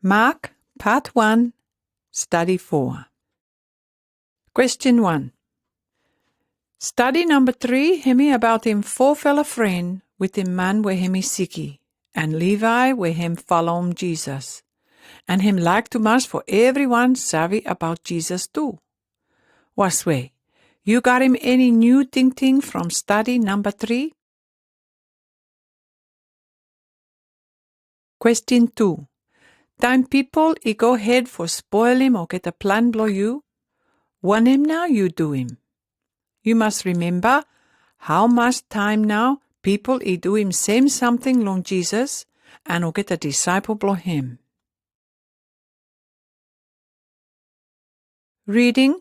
Mark, Part 1, Study 4. Question 1. Study number 3, hemi about him four-fella friend with him man where hemi siki, and Levi where him follow Jesus. And him like to mas for everyone savvy about Jesus too. Was way, you got him any new ting from study number 3? Question 2. Time people go ahead for spoil him or get a plan blow you. Want him now you do him. You must remember how much time now people do him same something long Jesus and or get a disciple blow him. Reading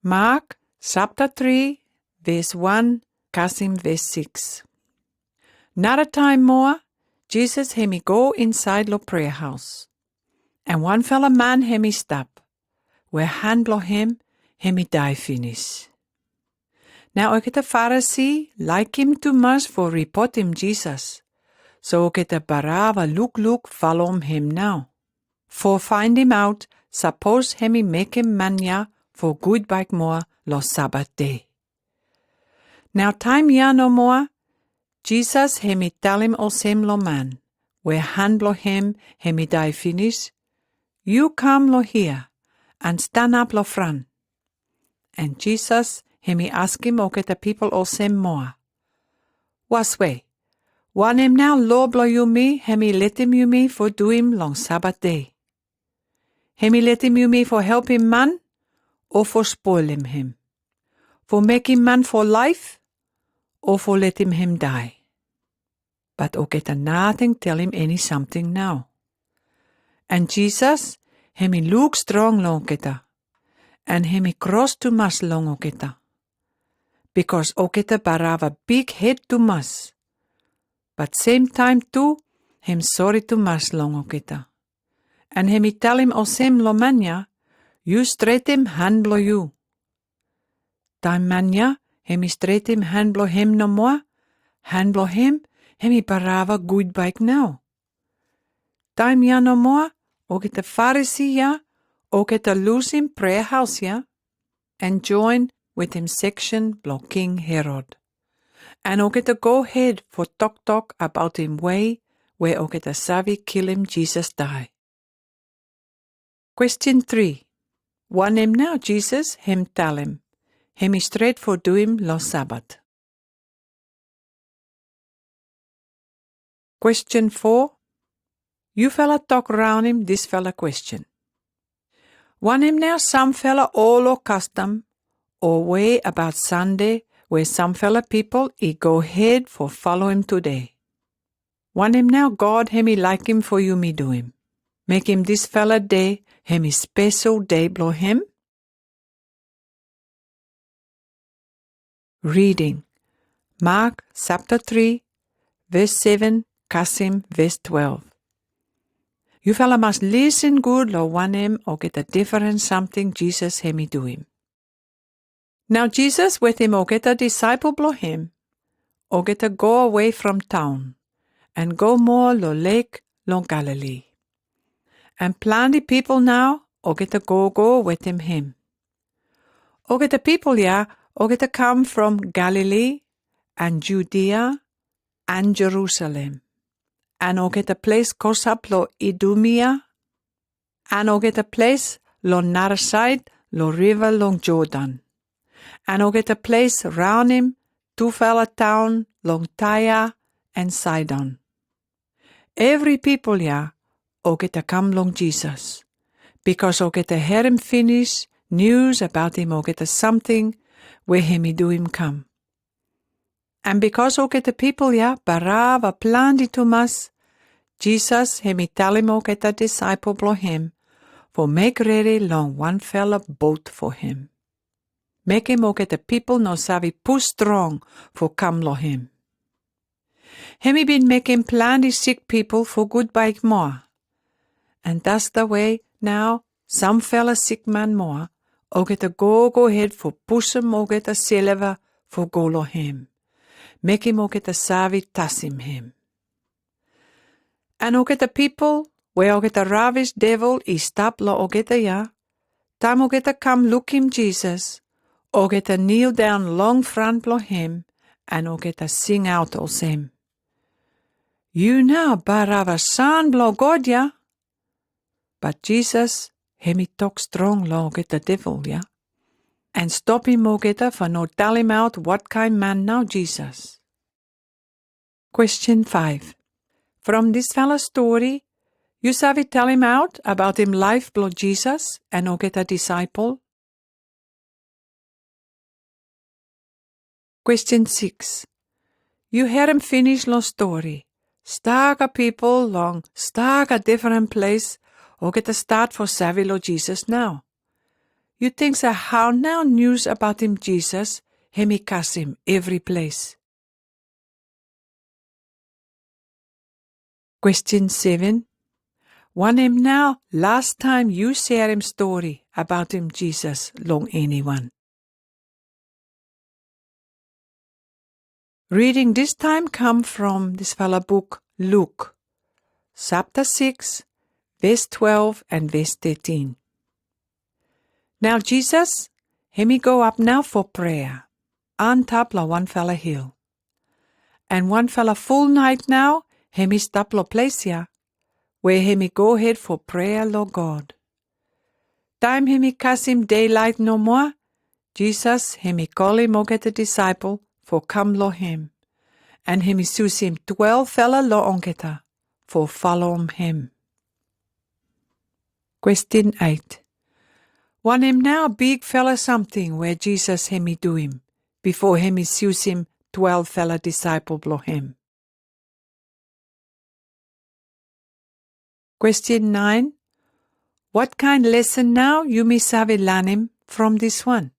Mark chapter 3 verse 1 Kasim verse 6. Another time more Jesus hemi go inside lo prayer house. And one fella man hemi stop. Where hand blow him hemi die finish. Now I get a Pharisee like him too much for report him Jesus. So I get a barava look follow him now. For find him out, suppose hemi make him mania for good bike more lo Sabbath day. Now time ya no more, Jesus hemi tell him o same lo man, where hand blow him hemi die finish. You come lo here, and stand up lo front. And Jesus hemi ask him o get the people o same more. Was way, want him now lo blow you me, hemi let him you me for do him long Sabbath day. Hemi let him you me for help him man, or for spoil him. For make him man for life, or for let him die. But o get a nothing tell him any something now. And Jesus, hemi look strong long geta, and hemi cross too much long o geta. Because o geta barava big head too much. But same time too, him sorry too much long o geta. And hemi tell him o same lo mania, you straight him hand blow you. Time mania, hemi straight him hand blow him no more, hand blow him, hemi barava good bike now. Time ya no more, o get a Pharisee ya, o get a lose him prayer house ya, and join with him section blow King Herod. And o get a go ahead for talk about him way, where o get a savvy kill him Jesus die. Question 3. Want him now Jesus, him tell him. Hemi straight for do him lo Sabbath. Question 4. You fella talk round him this fella question. Want him now some fella all or custom or way about Sunday where some fella people go ahead for follow him today. Want him now God hemi like him for you me do him. Make him this fella day hemi special day blow him. Reading Mark chapter 3 verse 7 Kasim verse 12. You fella must listen good lo want him or get a different something Jesus hemi do him. Now Jesus with him or get a disciple blow him or get a go away from town and go more lo lake lo Galilee. And plenty people now or get a go with him. Or get a people ya or get a come from Galilee and Judea and Jerusalem. And o get a place kosap lo Idumea, and o get a place lo nar side lo river long Jordan, and o get a place round him two fella town long Tyre and Sidon. Every people ya o get a come long Jesus, because o get a hear him finish news about him o get a something where him do him come. And because o get a people ya barava plenty to mas, Jesus hemi tell him o get a disciple blow him, for make ready long one fella boat for him. Make him o get a people no savvy push strong for come lo him. Hemi been making plenty sick people for good bike more. And that's the way now some fella sick man more, o get a go ahead for push him o get a silver for go lo him. Make him o get a savvy tass him. And o get a people where ogeta ravish devil I stop lo ogeta ya. Time ogeta come look him Jesus. Ogeta kneel down long front lo him, and ogeta sing out os him. You now barava son blo God ya. But Jesus, hemi talk strong lo ogeta devil ya. And stop him ogeta for no tell him out what kind man now Jesus. Question 5. From this fella's story, you sabi tell him out about him life blo Jesus and ogeta disciple? Question 6. You hear him finish lo story. Staga people long, staga different place, ogeta start for savi lo Jesus now. You think so how now news about him Jesus, hemi kas him every place. Question 7. One him now, last time you share him story about him Jesus long anyone. Reading this time come from this fella book Luke, chapter 6, verse 12 and verse 13. Now Jesus, hemi go up now for prayer, on top la one fella hill. And one fella full night now, hemi stop lo place here, where hemi go ahead for prayer lo God. Time hemi kas him daylight no more, Jesus hemi call him ogeta disciple for come lo him, and hemi sus him 12 fella lo ongeta for follow him. Question 8. One him now big fella something where Jesus hemi do him, before hemi sus him 12 fella disciple lo him. Question 9. What kind lesson now you me sabi learn him from this one?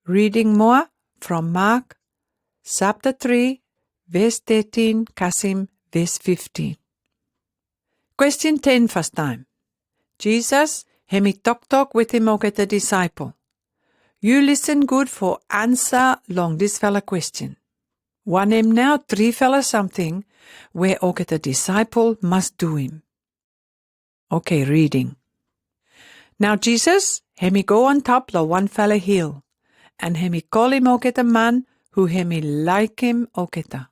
Reading more from Mark, chapter 3, verse 13, Kasim, verse 15. Question 10 first time. Jesus, hemi talk with him ogeta disciple. You listen good for answer long this fella question. One him now 3 fella something where ogeta disciple must do him. Okay, reading. Now Jesus, hemi go on top la one fella hill, and hemi call him ogeta man who hemi like him ogeta.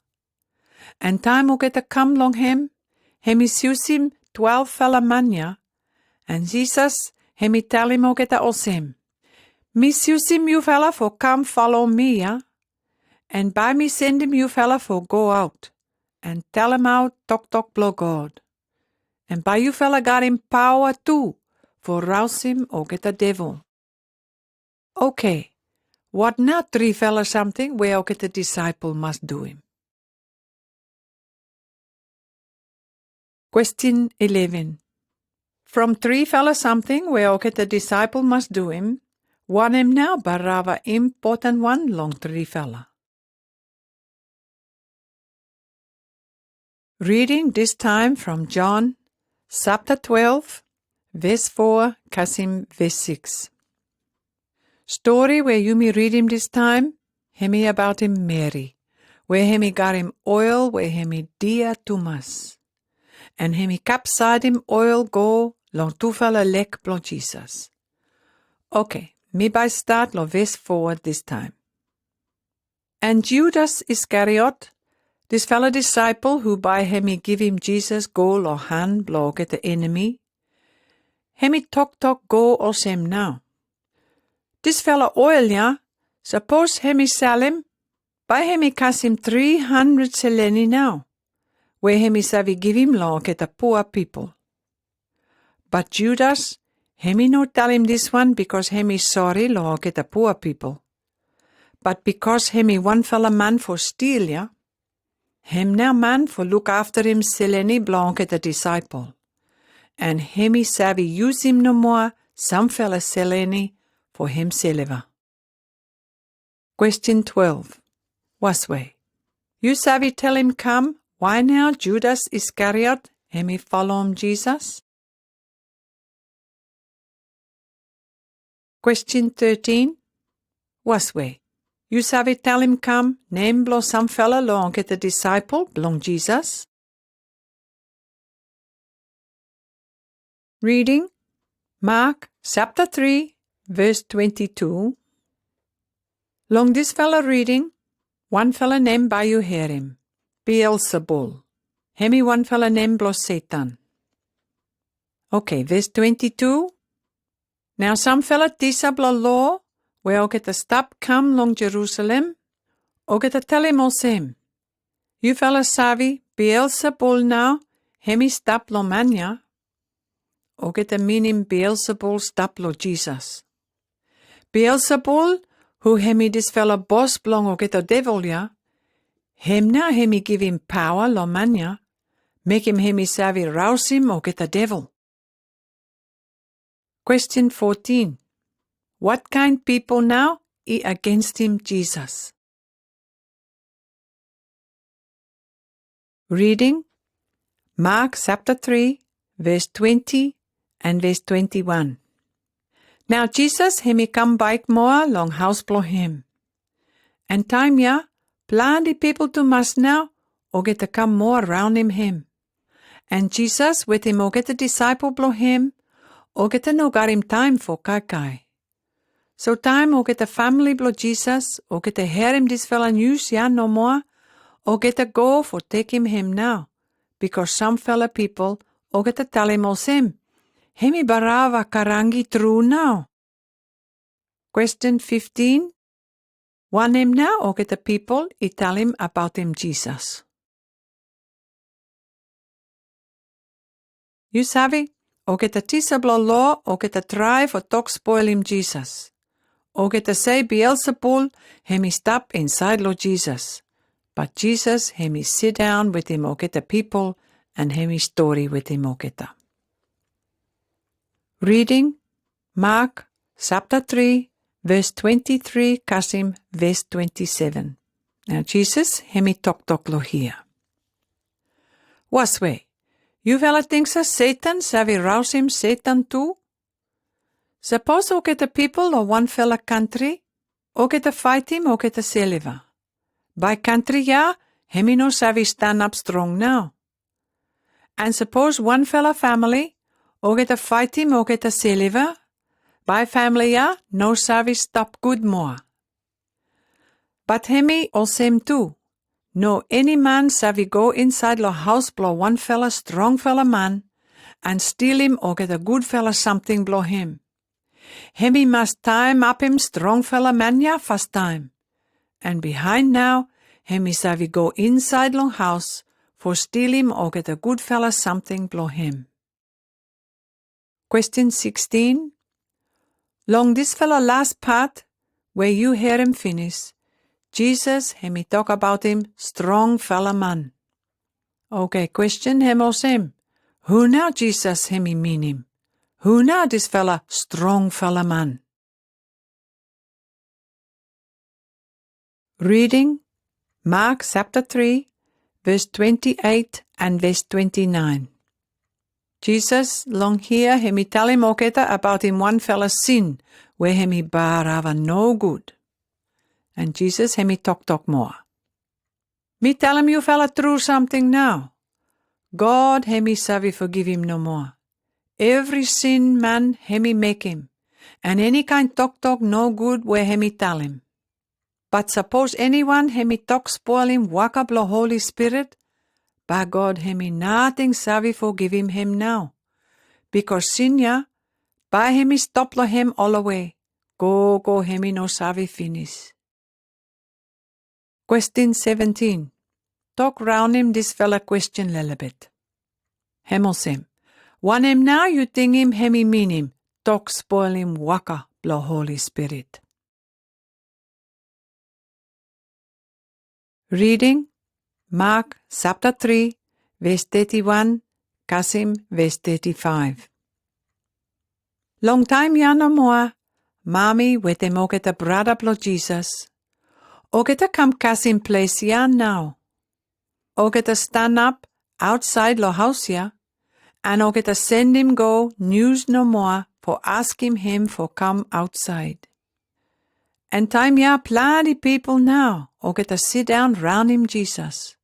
And time ogeta come long him, hemi sus him 12 fella manya, and Jesus, hemi tell him ogeta os him. Me sus him you fella for come follow me, ya. And by me send him you fella for go out, and tell him out talk blo God. And by you fella got him power too, for rouse him ogeta devil. Okay, what now 3 fella something where ogeta disciple must do him? Question 11. From 3 fella something where ogeta disciple must do him, one him now barava important one long 3 fella. Reading this time from John, chapter 12, verse 4, Kasim, verse 6. Story where you me read him this time, hemi about him Mary, where hemi got him oil, where hemi dia tumas. And hemi capside him oil go long 2 fella lek blo Jesus. Okay, me by start lo verse 4 this time. And Judas Iscariot, this fellow disciple who by hemi give him Jesus go lo hand blo get the enemy, hemi talk go os him now. This fellow oil ya, suppose hemi sell him, by hemi kas him 300 seleni now, where hemi savi give him lo get the poor people. But Judas, hemi no tell him this one because hemi sorry lo get the poor people. But because hemi one fella man for steal ya, him now man for look after him seleni blo get the disciple. And hemi savi use him no more, some fella seleni for him seleva. Question 12. Wasway. You savi tell him come, why now Judas Iscariot, hemi follow him Jesus? Question 13. Wasway. You sabi tell him come, name blo some fella long get the disciple, Blong Jesus. Reading Mark chapter 3, verse 22. Long this fella reading, one fella named by you hear him, Beelzebul. Hemi one fella named blo Satan. Okay, verse 22. Now some fella tisa blo law, where o get a stop come long Jerusalem, o get a tell him osem. You fella savi, Beelzebul now, hemi stop lo mania, o get a meaning Beelzebul stop lo Jesus. Beelzebul, who hemi this fella boss Blong o get a devil ya, him now hemi give him power lo mania, make him hemi savi rouse him o get a devil. Question 14. What kind people now is against him Jesus? Reading Mark chapter 3, verse 20 and verse 21. Now Jesus hemi come bike more long house blo him. And time ya, plenty people to mass now, o get to come more round him. And Jesus with him o get a disciple blo him, o get to no got him time for kai. So time o get a family blo Jesus, o get to hear him this fella news ya no more, o get to go for take him now, because some fella people o get to tell him him. Hemi barava karangi true now. Question 15. One him now o get the people I tell him about him Jesus. You sabi, o get the tisablo law o get the try for talk spoil him Jesus. O get the say Beelzebul hemi stop inside Lord Jesus. But Jesus hemi sit down with him o get the people and hemi story with him o get the. Reading Mark chapter 3, verse 23, Kasim, verse 27. Now Jesus hemi talk lo here. Was way, you fella thinks a Satan savi rouse him Satan too? Suppose o get the people of one fella country, o get to fight him o get to seliva. By country ya, hemi no savi stand up strong now. And suppose one fella family, o get to fight him o get to seliva. By family ya, no savi stop good more. But hemi olsem too. No any man savi go inside lo house blow one fella strong fella man, and steal him or get a good fella something blow him. Hemi must time up him strong fella man ya fast time. And behind now, hemi savi go inside lo house, for steal him or get a good fella something blow him. Question 16. Long this fella last part, where you hear him finish, Jesus hemi talk about him strong fella man. Okay, question him osem. Who now Jesus hemi mean him? Who now this fella strong fella man? Reading Mark chapter 3, verse 28 and verse 29. Jesus long here hemi tell him oketa about him one fella's sin, where hemi barava no good. And Jesus hemi talk more. Me tell him you fella true something now. God hemi savi forgive him no more. Every sin man hemi make him, and any kind talk no good where hemi tell him. But suppose anyone hemi talk spoil him waka blow Holy Spirit, by God hemi nothing savi forgive him now. Because sin ya, by hemi stop lo him all away. Go hemi no savi finish. Question 17. Talk round him this fella question little bit. Hemelsem. One him now you think him hemi mean him. Talk spoil him waka blow Holy Spirit. Reading Mark chapter 3, verse 31, Kasim, verse 35. Long time ya no more, mami with him o get a brother blow Jesus. O get a come Kasim place ya now. O get a stand up outside lo house ya, and o get a send him go news no more for ask him for come outside. And time ya plenty people now, o get to sit down round him Jesus.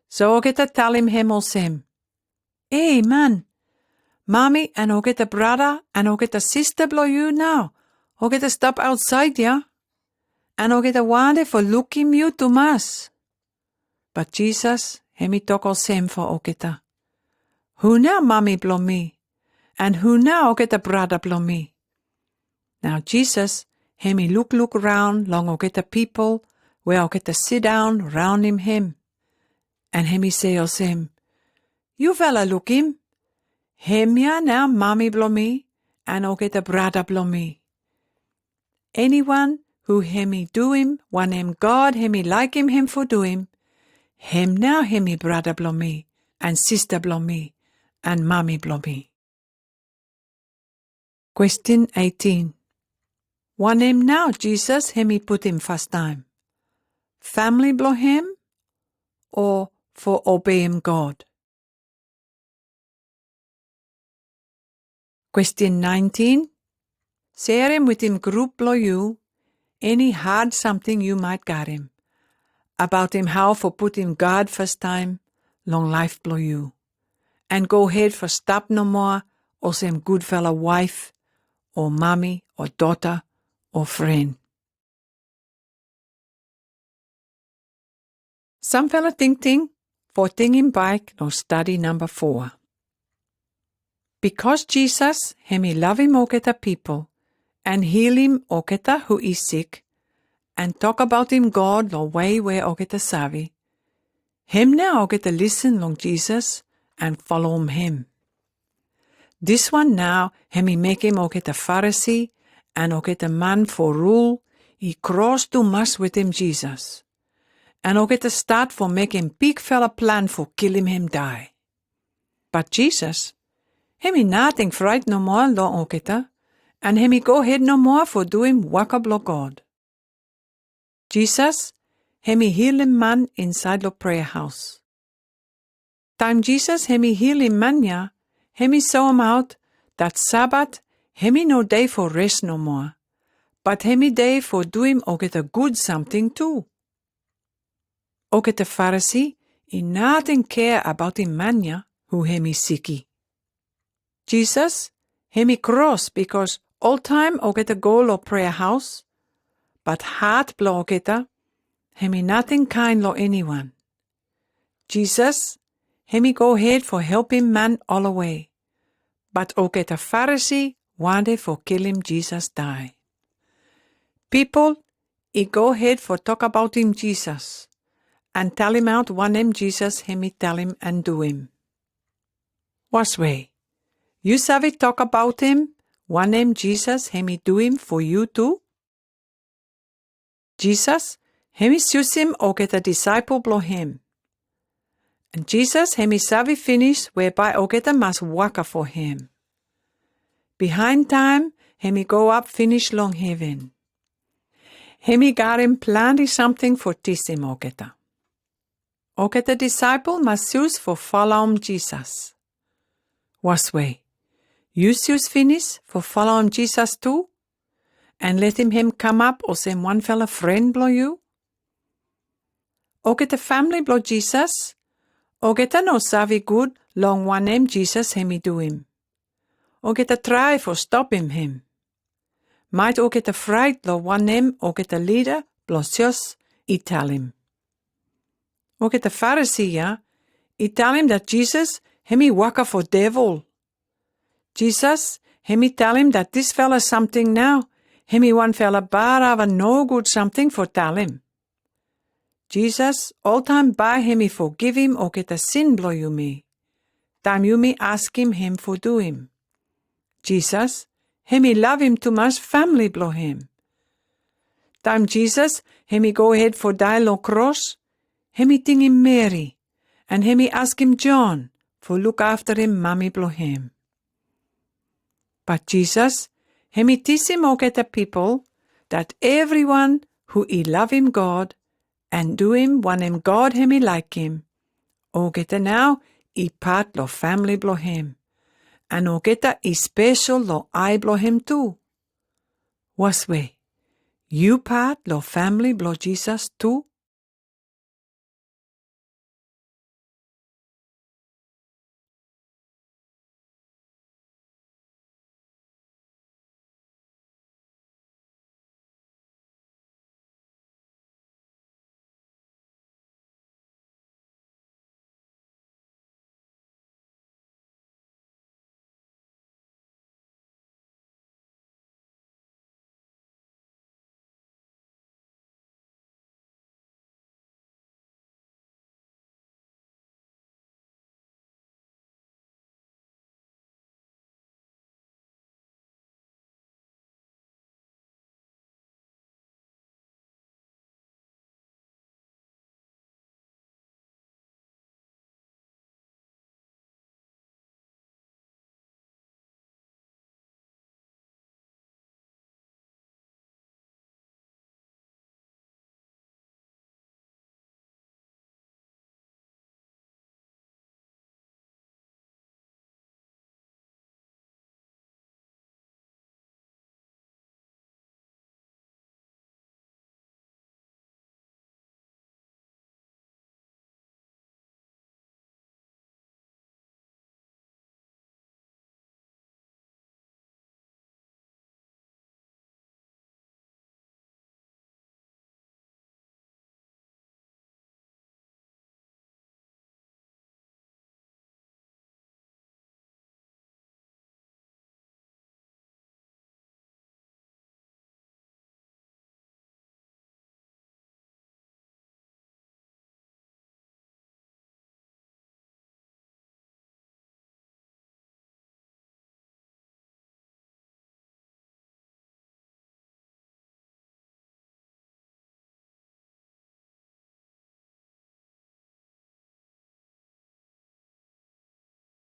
So o get to tell him him. Hey man, mommy and o get the brother and o get the sister blow you now. O get to stop outside ya. And o get to wande for looking you to mas. But Jesus, hemi talk all same for o get to. Who now mommy blow me? And who now o get the brother blow me? Now Jesus, hemi look round long o get the people where o get to sit down round him. And hemi say o same, you fella look him. Him ya now mommy blow me, and o get the brother blow me. Anyone who hemi do him, one him God hemi like him for do him now hemi brother blow me, and sister blow me, and mommy blow me. Question 18. One him now Jesus hemi put him first time. Family blow him, or for obey him God? Question 19. Share him with him group blow you, any hard something you might got him. About him how for put him God first time, long life blow you. And go ahead for stop no more, or some good fella wife, or mommy, or daughter, or friend. Some fella think, for him bike no study number 4. Because Jesus, hemi love him o get a people, and heal him o get a who is sick, and talk about him God lo way where o get a savi, him now o get a listen long Jesus, and follow him. This one now, hemi make him o get a Pharisee, and o get a man for rule, he cross too much with him Jesus. And o get a start for make him big fella plan for kill him die. But Jesus, hemi nothing fright no more lo o get a, and hemi go ahead no more for do him waka blo God. Jesus, hemi heal him man inside lo prayer house. Time Jesus hemi heal him man ya, hemi show him out that Sabbath hemi no day for rest no more, but hemi day for do him o get a good something too. O get a Pharisee, he nothing care about him man ya who hemi sicky. Jesus, hemi cross because all time o get a go lo prayer house, but heart blow o get a, hemi nothing kind lo anyone. Jesus, hemi go ahead for help him man all away, but o get a Pharisee wande for kill him Jesus die. People, he go ahead for talk about him Jesus, and tell him out one name Jesus hemi tell him and do him. Was way, you savvy talk about him, one name Jesus hemi do him for you too? Jesus, hemi choose him or get a disciple blow him. And Jesus hemi savvy finish whereby o get a must waka for him. Behind time, hemi go up finish long heaven. Hemi got him plenty something for teach him o get a. O get a disciple must choose for follow him Jesus. Was way, you choose finish for follow him Jesus too? And let him come up or same one fella friend blow you? O get a family blow Jesus? O get a no savvy good long one name Jesus hemi do him. O get a try for stop him. Might o get a fright lo one name o get a leader blow just he tell him. O get a Pharisee ya, he tell him that Jesus hemi waka for devil. Jesus hemi tell him that this fella something now, hemi one fella bar have a no good something for tell him. Jesus all time by hemi forgive him or get a sin blow you me. Time you me ask him for do him. Jesus, hemi love him too much family blow him. Time Jesus, hemi go ahead for die lo cross, hemi ting him Mary, and hemi ask him John for look after him mommy blow him. But Jesus, hemi teach him o get a people that everyone who he love him God and do him one him God hemi like him, o get a now he part lo family blow him, and o get a he special lo I blow him too. Was way, You part lo family blo Jesus tu